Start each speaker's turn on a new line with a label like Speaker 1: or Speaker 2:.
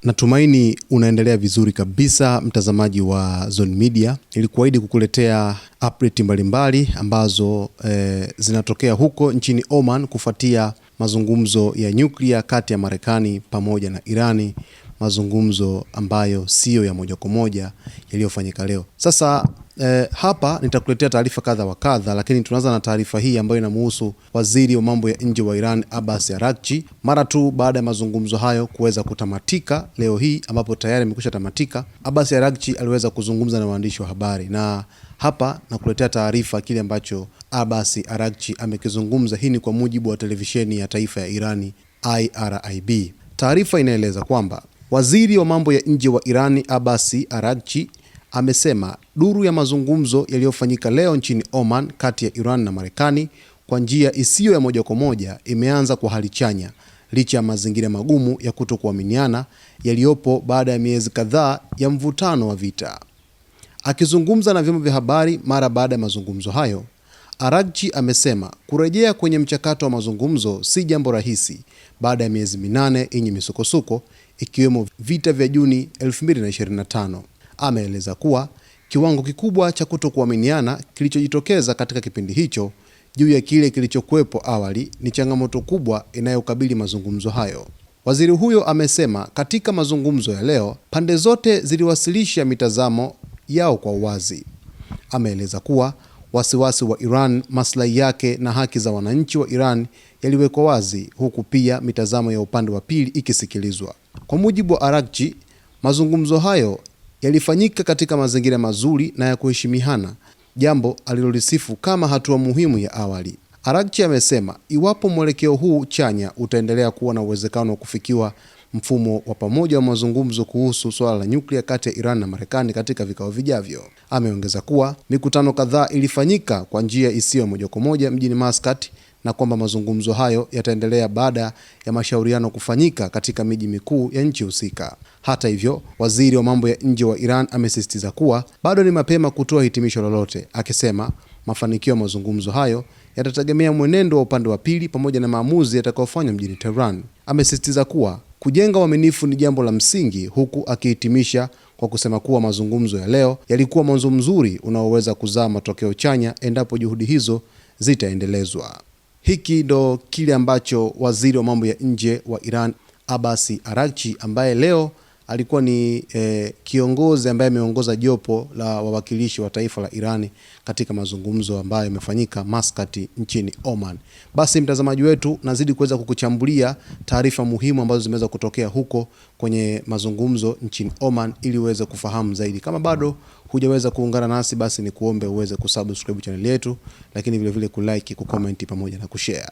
Speaker 1: Natumaini unaendelea vizuri kabisa, mtazamaji wa Zone Media. Nilikuahidi kukuletea update mbalimbali ambazo zinatokea huko nchini Oman kufuatia mazungumzo ya nyuklia kati ya Marekani pamoja na Irani, mazungumzo ambayo sio ya moja kwa moja yaliyofanyika leo. Sasa hapa nitakuletea taarifa kadha wa kadha, lakini tunaanza na taarifa hii ambayo inamhusu waziri wa mambo ya nje wa Iran Abbas Araghchi. Mara tu baada ya mazungumzo hayo kuweza kutamatika leo hii, ambapo tayari yamekwisha tamatika, Abbas Araghchi aliweza kuzungumza na waandishi wa habari, na hapa nakuletea taarifa kile ambacho Abbas Araghchi amekizungumza. Hii ni kwa mujibu wa televisheni ya taifa ya Irani IRIB. Taarifa inaeleza kwamba waziri wa mambo ya nje wa Irani Abbas Araghchi amesema duru ya mazungumzo yaliyofanyika leo nchini Oman kati ya Iran na Marekani kwa njia isiyo ya moja kwa moja imeanza kwa hali chanya licha ya mazingira magumu ya kutokuaminiana yaliyopo baada ya miezi kadhaa ya mvutano wa vita. Akizungumza na vyombo vya habari mara baada ya mazungumzo hayo, Araghchi amesema kurejea kwenye mchakato wa mazungumzo si jambo rahisi baada ya miezi minane yenye misukosuko, ikiwemo vita vya Juni 2025. Ameeleza kuwa kiwango kikubwa cha kutokuaminiana kilichojitokeza katika kipindi hicho juu ya kile kilichokuwepo awali ni changamoto kubwa inayokabili mazungumzo hayo. Waziri huyo amesema katika mazungumzo ya leo pande zote ziliwasilisha mitazamo yao kwa uwazi. Ameeleza kuwa wasiwasi wa Iran, maslahi yake na haki za wananchi wa Iran yaliwekwa wazi, huku pia mitazamo ya upande wa pili ikisikilizwa. Kwa mujibu wa Araghchi, mazungumzo hayo yalifanyika katika mazingira mazuri na ya kuheshimiana, jambo alilolisifu kama hatua muhimu ya awali. Araghchi amesema iwapo mwelekeo huu chanya utaendelea, kuwa na uwezekano wa kufikiwa mfumo wa pamoja wa mazungumzo kuhusu swala la nyuklia kati ya Iran na Marekani katika vikao vijavyo. Ameongeza kuwa mikutano kadhaa ilifanyika kwa njia isiyo moja kwa moja mjini Muscat na kwamba mazungumzo hayo yataendelea baada ya mashauriano kufanyika katika miji mikuu ya nchi husika. Hata hivyo, waziri wa mambo ya nje wa Iran amesisitiza kuwa bado ni mapema kutoa hitimisho lolote, akisema mafanikio ya mazungumzo hayo yatategemea mwenendo wa upande wa pili pamoja na maamuzi yatakayofanywa mjini Tehran. Amesisitiza kuwa kujenga uaminifu ni jambo la msingi, huku akihitimisha kwa kusema kuwa mazungumzo ya leo yalikuwa mwanzo mzuri unaoweza kuzaa matokeo chanya endapo juhudi hizo zitaendelezwa. Hiki ndo kile ambacho waziri wa mambo ya nje wa Iran Abbas Araghchi, ambaye leo alikuwa ni kiongozi ambaye ameongoza jopo la wawakilishi wa taifa la Irani katika mazungumzo ambayo yamefanyika Muscat nchini Oman. Basi mtazamaji wetu, nazidi kuweza kukuchambulia taarifa muhimu ambazo zimeweza kutokea huko kwenye mazungumzo nchini Oman ili uweze kufahamu zaidi. Kama bado hujaweza kuungana nasi, basi ni kuombe uweze kusubscribe channel yetu, lakini vile vile kulike, kucomment pamoja na kushare.